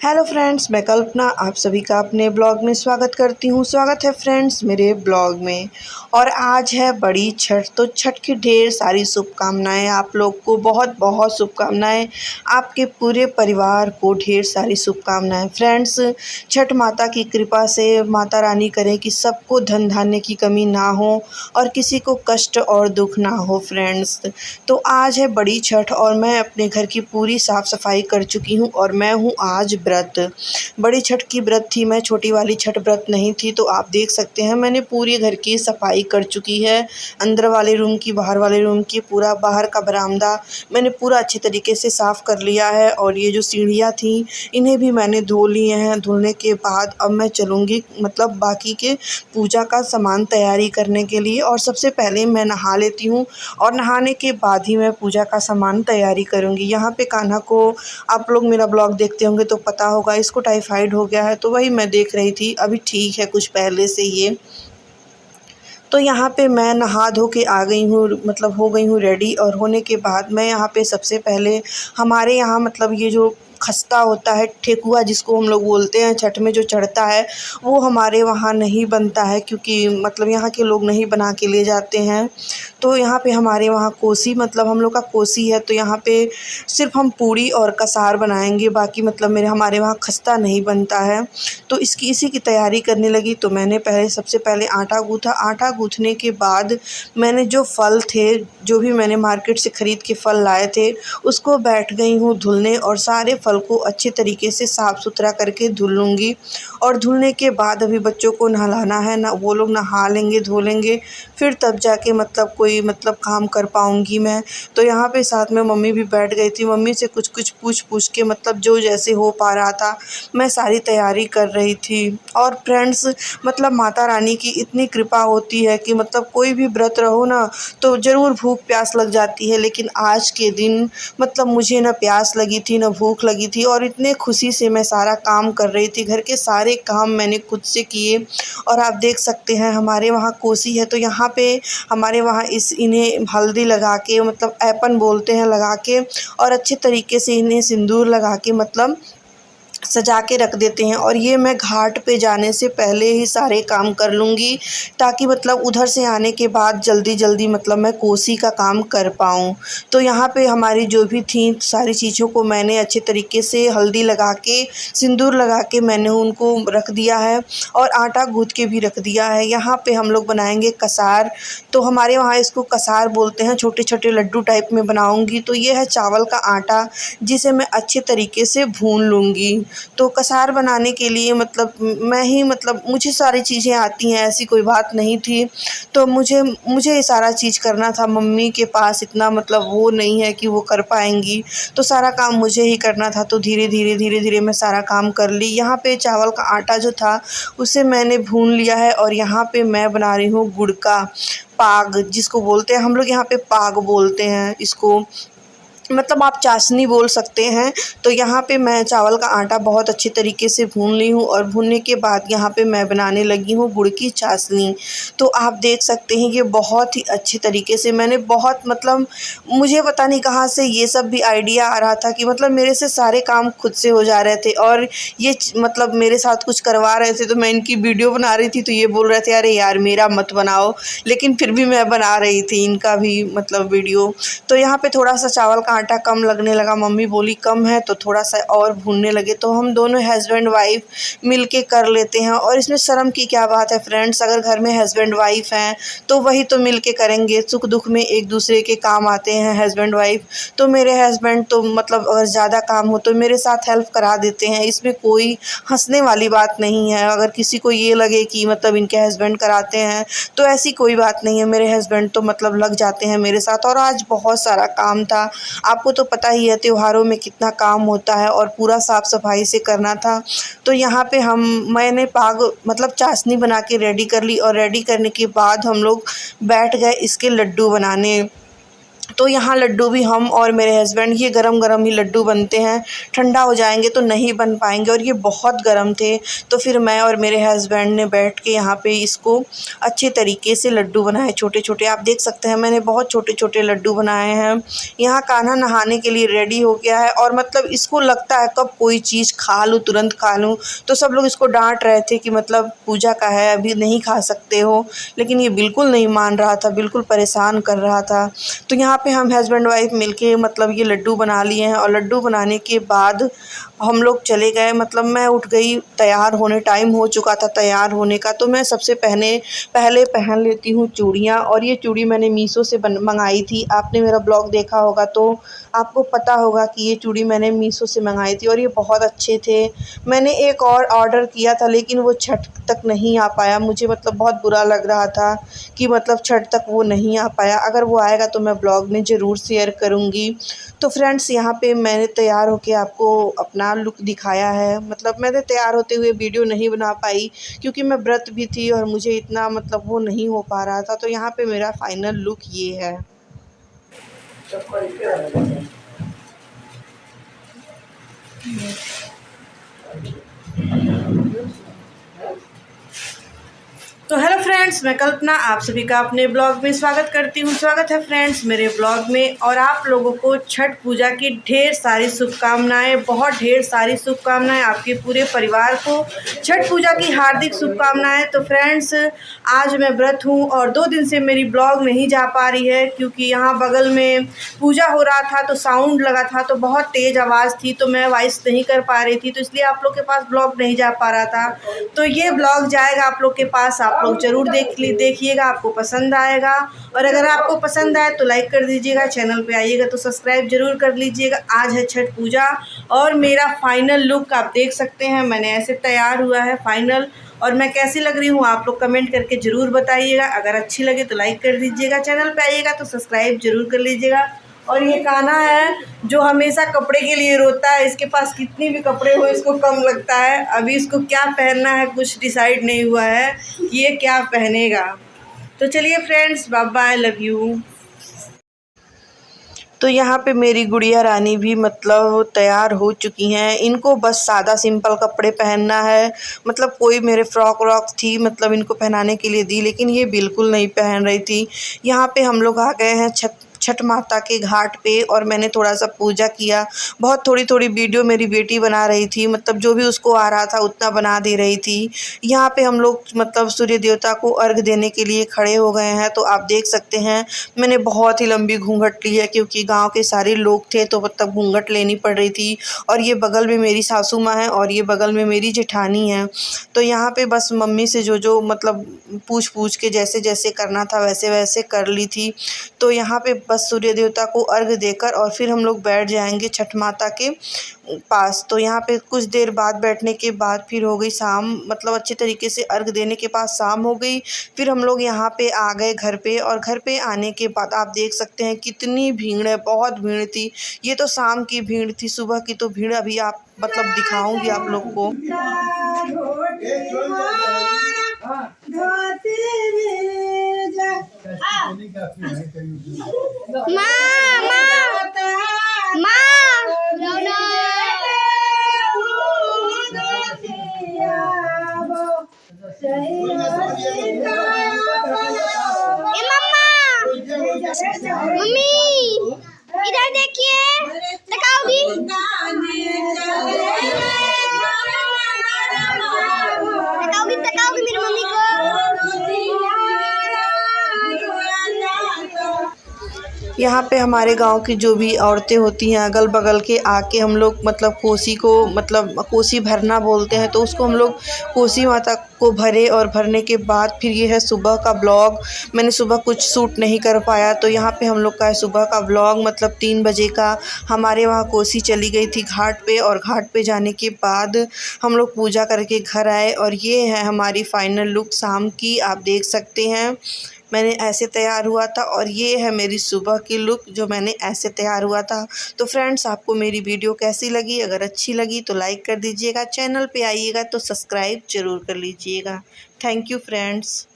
Hello friends, मैं कल्पना आप सभी का अपने ब्लॉग में स्वागत करती हूँ। स्वागत है फ्रेंड्स मेरे ब्लॉग में। और आज है बड़ी छठ, तो छठ की ढेर सारी शुभकामनाएं आप लोग को, बहुत बहुत शुभकामनाएं। आपके पूरे परिवार को ढेर सारी शुभकामनाएं फ्रेंड्स। छठ माता की कृपा से माता रानी करे कि सबको धन धान्य की कमी ना हो और किसी को कष्ट और दुख ना हो फ्रेंड्स। तो आज है बड़ी छठ और मैं अपने घर की पूरी साफ़ सफाई कर चुकी हूँ और मैं हूँ आज व्रत। बड़ी छठ की व्रत थी, मैं छोटी वाली छठ व्रत नहीं थी। तो आप देख सकते हैं मैंने पूरे घर की सफाई कर चुकी है। अंदर वाले रूम की, बाहर वाले रूम की, पूरा बाहर का बरामदा मैंने पूरा अच्छे तरीके से साफ़ कर लिया है। और ये जो सीढ़ियाँ थी इन्हें भी मैंने धो लिए हैं। धुलने के बाद अब मैं चलूँगी मतलब बाकी के पूजा का सामान तैयारी करने के लिए। और सबसे पहले मैं नहा लेती हूँ और नहाने के बाद ही मैं पूजा का सामान तैयारी करूँगी। यहाँ पे कान्हा को, आप लोग मेरा ब्लॉग देखते होंगे तो पता होगा, इसको टाइफाइड हो गया है, तो वही मैं देख रही थी। अभी ठीक है कुछ पहले से ये। तो यहाँ पे मैं नहा धो के आ गई हूँ, मतलब हो गई हूँ रेडी। और होने के बाद मैं यहाँ पे सबसे पहले, हमारे यहाँ मतलब ये जो खस्ता होता है, ठेकुआ जिसको हम लोग बोलते हैं, छठ में जो चढ़ता है, वो हमारे वहाँ नहीं बनता है क्योंकि मतलब यहाँ के लोग नहीं बना के ले जाते हैं। तो यहाँ पे हमारे वहाँ कोसी, मतलब हम लोग का कोसी है, तो यहाँ पे सिर्फ हम पूड़ी और कसार बनाएंगे। बाकी मतलब हमारे वहाँ खस्ता नहीं बनता है। तो इसी की तैयारी करने लगी। तो मैंने सबसे पहले आटा गूँथा। आटा गूँथने के बाद मैंने जो फल थे, जो भी मैंने मार्केट से ख़रीद के फल लाए थे, उसको बैठ गई हूँ धुलने। और सारे फल को अच्छे तरीके से साफ़ सुथरा करके धुल लूँगी। और धुलने के बाद अभी बच्चों को नहलाना है ना, वो लोग नहा लेंगे, धो लेंगे, फिर तब जाके मतलब कोई मतलब काम कर पाऊँगी मैं। तो यहाँ पे साथ में मम्मी भी बैठ गई थी। मम्मी से कुछ कुछ पूछ के मतलब जो जैसे हो पा रहा था मैं सारी तैयारी कर रही थी। और फ्रेंड्स मतलब माता रानी की इतनी कृपा होती है कि मतलब कोई भी व्रत रहो ना तो ज़रूर भूख प्यास लग जाती है। लेकिन आज के दिन मतलब मुझे ना प्यास लगी थी ना भूख लगी थी, और इतने खुशी से मैं सारा काम कर रही थी। घर के सारे काम मैंने खुद से किए। और आप देख सकते हैं हमारे वहाँ कोसी है, तो यहाँ पे हमारे वहाँ इन्हें हल्दी लगा के, मतलब ऐपन बोलते हैं, लगा के और अच्छे तरीके से इन्हें सिंदूर लगा के मतलब सजा के रख देते हैं। और ये मैं घाट पे जाने से पहले ही सारे काम कर लूँगी ताकि मतलब उधर से आने के बाद जल्दी जल्दी मतलब मैं कोसी का काम कर पाऊँ। तो यहाँ पे हमारी जो भी थी सारी चीज़ों को मैंने अच्छे तरीके से हल्दी लगा के, सिंदूर लगा के मैंने उनको रख दिया है और आटा गूँथ के भी रख दिया है। यहाँ पे हम लोग बनाएंगे कसार। तो हमारे वहाँ इसको कसार बोलते हैं। छोटे छोटे लड्डू टाइप में बनाऊँगी। तो ये है चावल का आटा जिसे मैं अच्छे तरीके से भून लूँगी। तो कसार बनाने के लिए मतलब मैं ही, मतलब मुझे सारी चीज़ें आती हैं, ऐसी कोई बात नहीं थी। तो मुझे ये सारा चीज़ करना था। मम्मी के पास इतना मतलब वो नहीं है कि वो कर पाएंगी, तो सारा काम मुझे ही करना था। तो धीरे धीरे मैं सारा काम कर ली। यहाँ पे चावल का आटा जो था उसे मैंने भून लिया है। और यहाँ पे मैं बना रही हूँ गुड़ का पाग, जिसको बोलते हैं हम लोग यहाँ पे पाग बोलते हैं इसको, मतलब आप चाशनी बोल सकते हैं। तो यहाँ पे मैं चावल का आटा बहुत अच्छे तरीके से भून ली हूँ। और भूनने के बाद यहाँ पे मैं बनाने लगी हूँ गुड़ की चाशनी। तो आप देख सकते हैं ये बहुत ही अच्छे तरीके से मैंने, बहुत मतलब मुझे पता नहीं कहाँ से ये सब भी आइडिया आ रहा था कि मतलब मेरे से सारे काम खुद से हो जा रहे थे। और ये मतलब मेरे साथ कुछ करवा रहे थे, तो मैं इनकी वीडियो बना रही थी तो ये बोल रहे थे अरे यार मेरा मत बनाओ, लेकिन फिर भी मैं बना रही थी इनका भी मतलब वीडियो। तो यहाँ पे थोड़ा सा चावल का आटा कम लगने लगा। मम्मी बोली कम है, तो थोड़ा सा और भूनने लगे। तो हम दोनों हस्बैंड वाइफ मिल के कर लेते हैं। और इसमें शर्म की क्या बात है फ्रेंड्स, अगर घर में हस्बैंड वाइफ हैं तो वही तो मिल के करेंगे। सुख दुख में एक दूसरे के काम आते हैं हस्बैंड वाइफ। तो मेरे हस्बैंड तो मतलब अगर ज़्यादा काम हो तो मेरे साथ हेल्प करा देते हैं। इसमें कोई हंसने वाली बात नहीं है। अगर किसी को ये लगे कि मतलब इनके हस्बैंड कराते हैं, तो ऐसी कोई बात नहीं है। मेरे हस्बैंड तो मतलब लग जाते हैं मेरे साथ। और आज बहुत सारा काम था, आपको तो पता ही है त्योहारों में कितना काम होता है, और पूरा साफ़ सफाई से करना था। तो यहाँ पे मैंने पाग मतलब चाशनी बना के रेडी कर ली। और रेडी करने के बाद हम लोग बैठ गए इसके लड्डू बनाने। तो यहाँ लड्डू भी हम और मेरे हस्बैंड, ये गरम गरम ही लड्डू बनते हैं, ठंडा हो जाएंगे तो नहीं बन पाएंगे, और ये बहुत गरम थे। तो फिर मैं और मेरे हस्बैंड ने बैठ के यहाँ पे इसको अच्छे तरीके से लड्डू बनाए, छोटे छोटे। आप देख सकते हैं मैंने बहुत छोटे छोटे लड्डू बनाए हैं। यहाँ कान्हा नहाने के लिए रेडी हो गया है, और मतलब इसको लगता है कब कोई चीज़ खा लूँ, तुरंत खा लूँ। तो सब लोग इसको डांट रहे थे कि मतलब पूजा का है, अभी नहीं खा सकते हो, लेकिन ये बिल्कुल नहीं मान रहा था, बिल्कुल परेशान कर रहा था। तो यहाँ पे हम हस्बैंड वाइफ मिलके मतलब ये लड्डू बना लिए हैं, और लड्डू बनाने के बाद हम लोग चले गए। मतलब मैं उठ गई तैयार होने, टाइम हो चुका था तैयार होने का। तो मैं सबसे पहले पहन लेती हूँ चूड़ियाँ, और ये चूड़ी मैंने मीशो से मंगाई थी। आपने मेरा ब्लॉग देखा होगा तो आपको पता होगा कि ये चूड़ी मैंने मीशो से मंगाई थी, और ये बहुत अच्छे थे। मैंने एक और ऑर्डर किया था, लेकिन वो छठ तक नहीं आ पाया। मुझे मतलब बहुत बुरा लग रहा था कि मतलब छठ तक वो नहीं आ पाया। अगर वो आएगा तो मैं ब्लॉग में ज़रूर शेयर करूँगी। तो फ्रेंड्स, यहाँ पे मैंने तैयार होके आपको अपना लुक दिखाया है। मतलब मैंने तैयार होते हुए वीडियो नहीं बना पाई, क्योंकि मैं व्रत भी थी और मुझे इतना मतलब वो नहीं हो पा रहा था। तो यहाँ पे मेरा फाइनल लुक ये है। तो हेलो फ्रेंड्स, मैं कल्पना आप सभी का अपने ब्लॉग में स्वागत करती हूँ। स्वागत है फ्रेंड्स मेरे ब्लॉग में, और आप लोगों को छठ पूजा की ढेर सारी शुभकामनाएं, बहुत ढेर सारी शुभकामनाएं। आपके पूरे परिवार को छठ पूजा की हार्दिक शुभकामनाएं। तो फ्रेंड्स, आज मैं व्रत हूँ और 2 दिन से मेरी ब्लॉग नहीं जा पा रही है, क्योंकि यहाँ बगल में पूजा हो रहा था तो साउंड लगा था, तो बहुत तेज़ आवाज़ थी, तो मैं वॉइस नहीं कर पा रही थी, तो इसलिए आप लोग के पास ब्लॉग नहीं जा पा रहा था। तो ये ब्लॉग जाएगा आप लोग के पास, आप लोग ज़रूर देखिएगा, आपको पसंद आएगा। और अगर आपको पसंद आए तो लाइक कर दीजिएगा, चैनल पे आइएगा तो सब्सक्राइब जरूर कर लीजिएगा। आज है छठ पूजा, और मेरा फाइनल लुक आप देख सकते हैं। मैंने ऐसे तैयार हुआ है फाइनल, और मैं कैसी लग रही हूँ आप लोग कमेंट करके ज़रूर बताइएगा। अगर अच्छी लगे तो लाइक कर दीजिएगा, चैनल पे आइएगा तो सब्सक्राइब जरूर कर लीजिएगा। और ये कान्हा है जो हमेशा कपड़े के लिए रोता है। इसके पास कितनी भी कपड़े हो इसको कम लगता है। अभी इसको क्या पहनना है कुछ डिसाइड नहीं हुआ है कि ये क्या पहनेगा। तो चलिए friends, bye bye, love you. तो यहाँ पे मेरी गुड़िया रानी भी मतलब तैयार हो चुकी हैं। इनको बस सादा सिंपल कपड़े पहनना है। मतलब कोई मेरे फ्रॉक व्रॉक थी मतलब इनको पहनाने के लिए दी, लेकिन ये बिल्कुल नहीं पहन रही थी। यहाँ पे हम लोग आ गए हैं छठ माता के घाट पे, और मैंने थोड़ा सा पूजा किया। बहुत थोड़ी थोड़ी वीडियो मेरी बेटी बना रही थी, मतलब जो भी उसको आ रहा था उतना बना दे रही थी। यहाँ पे हम लोग मतलब सूर्य देवता को अर्घ देने के लिए खड़े हो गए हैं। तो आप देख सकते हैं मैंने बहुत ही लंबी घूंघट ली है, क्योंकि गांव के सारे लोग थे तो मतलब घूंघट लेनी पड़ रही थी। और ये बगल में मेरी सासू माँ है, और ये बगल में मेरी जेठानी है। तो यहाँ पे बस मम्मी से जो मतलब पूछ के जैसे जैसे करना था वैसे वैसे कर ली थी। तो यहाँ पे बस सूर्य देवता को अर्घ देकर और फिर हम लोग बैठ जाएंगे छठ माता के पास। तो यहाँ पे कुछ देर बाद बैठने के बाद फिर हो गई शाम, मतलब अच्छे तरीके से अर्घ देने के बाद शाम हो गई। फिर हम लोग यहाँ पे आ गए घर पे, और घर पे आने के बाद आप देख सकते हैं कितनी भीड़ है, बहुत भीड़ थी। ये तो शाम की भीड़ थी, सुबह की तो भीड़ अभी आप मतलब दिखाऊंगी आप लोग को। मम्मी इधर देखिए, तकाओगी? तकाओगी मेरी मम्मी को? यहाँ पे हमारे गांव की जो भी औरतें होती हैं अगल बगल के आके हम लोग मतलब कोसी को मतलब कोसी भरना बोलते हैं, तो उसको हम लोग कोसी माता को भरे। और भरने के बाद फिर ये है सुबह का ब्लॉग। मैंने सुबह कुछ शूट नहीं कर पाया, तो यहाँ पे हम लोग का है सुबह का ब्लॉग। मतलब 3 बजे का हमारे वहाँ कोसी चली गई थी घाट पे, और घाट पे जाने के बाद हम लोग पूजा करके घर आए। और ये है हमारी फाइनल लुक शाम की, आप देख सकते हैं मैंने ऐसे तैयार हुआ था। और ये है मेरी सुबह की लुक जो मैंने ऐसे तैयार हुआ था। तो फ्रेंड्स, आपको मेरी वीडियो कैसी लगी? अगर अच्छी लगी तो लाइक कर दीजिएगा, चैनल पे आइएगा तो सब्सक्राइब ज़रूर कर लीजिएगा। Thank you friends.